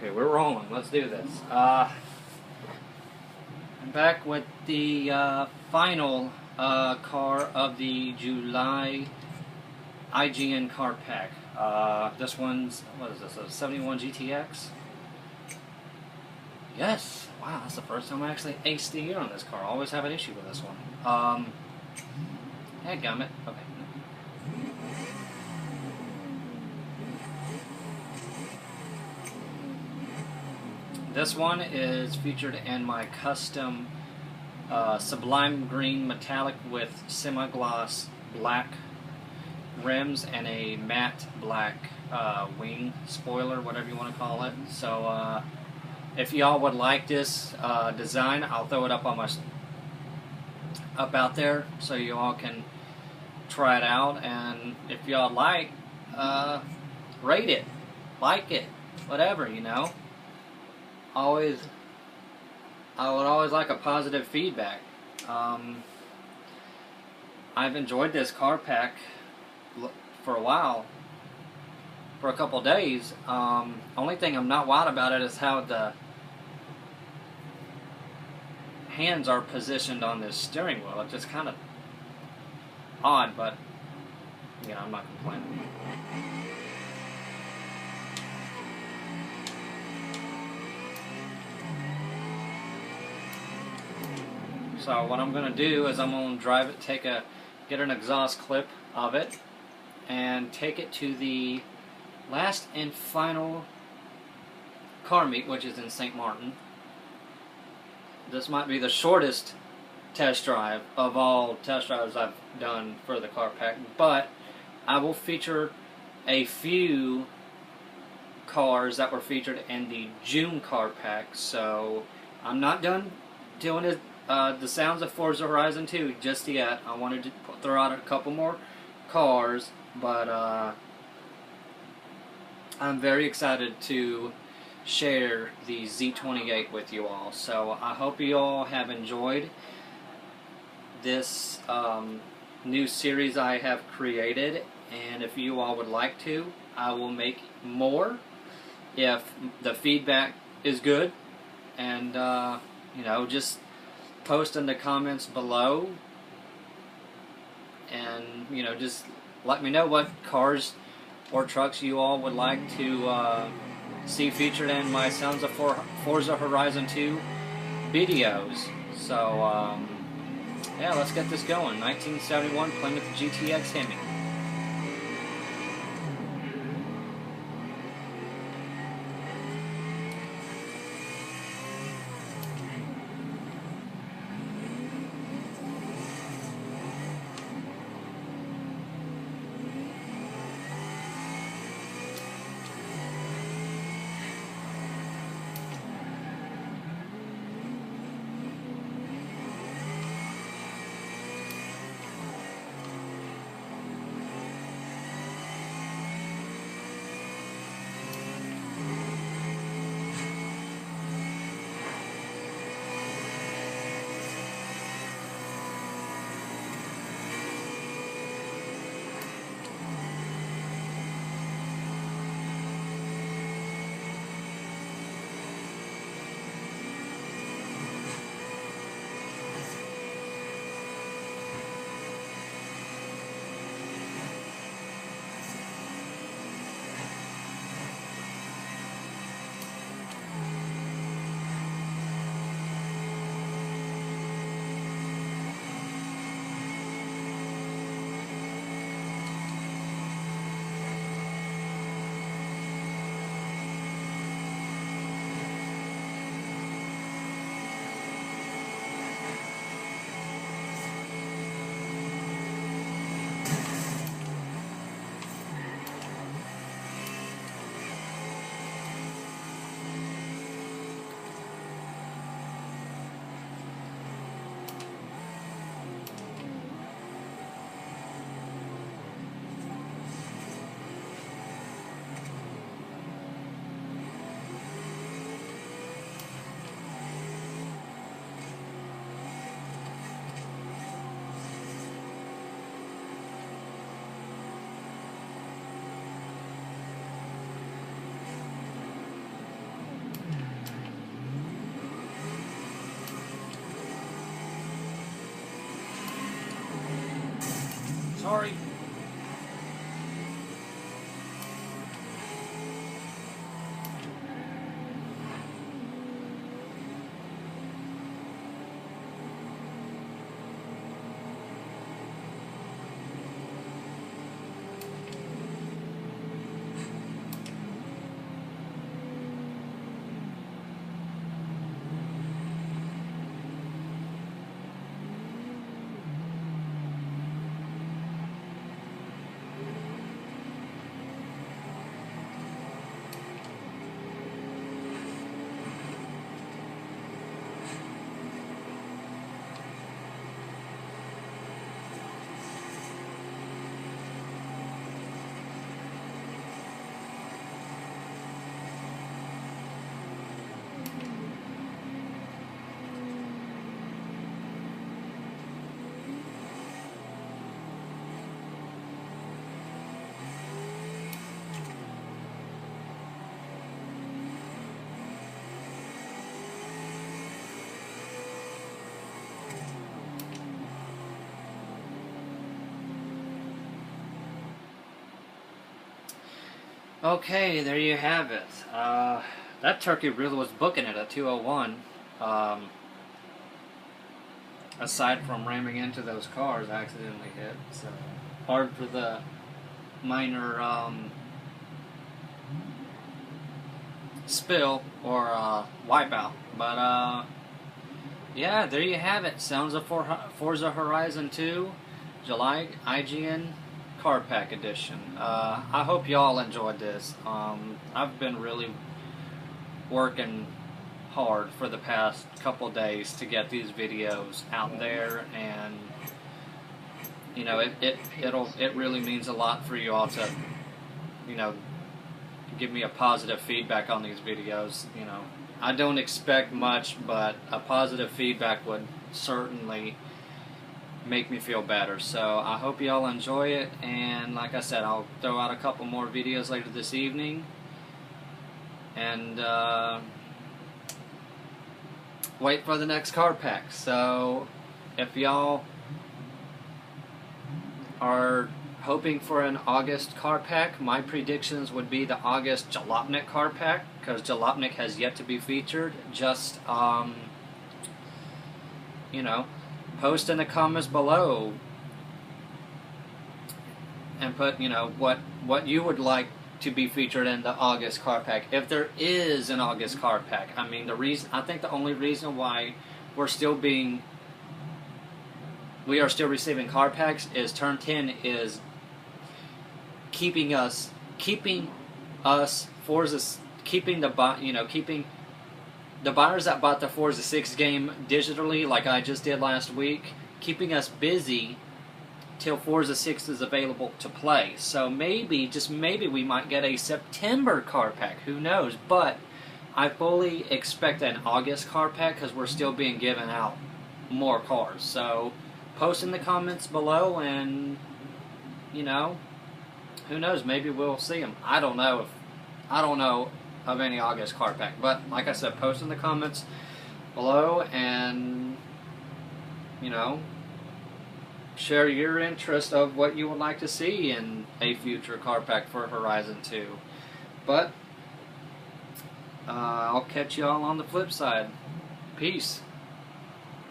Okay, we're rolling. Let's do this. I'm back with the final car of the July IGN car pack. This one's, what is this, a 71 GTX? Yes! Wow, that's the first time I actually aced the year on this car. I always have an issue with this one. Headgummit. Okay. This one is featured in my custom sublime green metallic with semi-gloss black rims and a matte black wing spoiler, whatever you want to call it. So if y'all would like this design, I'll throw it up on out there so you all can try it out. And if y'all like, rate it, like it, whatever, you know. I would always like a positive feedback. I've enjoyed this car pack for a while, for a couple days. Only thing I'm not wild about it is how the hands are positioned on this steering wheel. It's just kind of odd, but you know, I'm not complaining. So what I'm going to do is I'm going to drive it, get an exhaust clip of it, and take it to the last and final car meet, which is in St. Martin. This might be the shortest test drive of all test drives I've done for the car pack, but I will feature a few cars that were featured in the June car pack. So I'm not done doing it. The sounds of Forza Horizon 2 just yet. I wanted to throw out a couple more cars, but I'm very excited to share the Z28 with you all. So I hope you all have enjoyed this new series I have created, and if you all would like to, I will make more if the feedback is good, and you know, just post in the comments below, and you know, just let me know what cars or trucks you all would like to see featured in my Sounds of Forza Horizon 2 videos. So yeah, let's get this going. 1971 Plymouth GTX Hemi. sorry. Okay, there you have it. That turkey really was booking it at 201. Aside from ramming into those cars I accidentally hit, so hard for the minor spill or wipeout. But yeah, there you have it. Sounds of Forza Horizon 2 July IGN Card Pack Edition. I hope y'all enjoyed this. I've been really working hard for the past couple days to get these videos out there, and you know it really means a lot for you all to, you know, give me a positive feedback on these videos. You know, I don't expect much, but a positive feedback would certainly make me feel better. So I hope you all enjoy it, and like I said, I'll throw out a couple more videos later this evening, and wait for the next card pack. So if y'all are hoping for an August card pack, my predictions would be the August Jalopnik card pack, because Jalopnik has yet to be featured. Just you know, post in the comments below and put, you know, what you would like to be featured in the August card pack, if there is an August card pack. I mean, I think the only reason why we are still receiving card packs is Turn 10 is keeping the buyers that bought the Forza 6 game digitally, like I just did last week, keeping us busy till Forza 6 is available to play. So maybe, just maybe, we might get a September card pack. Who knows? But I fully expect an August card pack, because we're still being given out more cars. So post in the comments below, and you know, who knows? Maybe we'll see them. I don't know of any August card pack, but like I said, post in the comments below, and you know, share your interest of what you would like to see in a future card pack for Horizon 2. But I'll catch y'all on the flip side. Peace.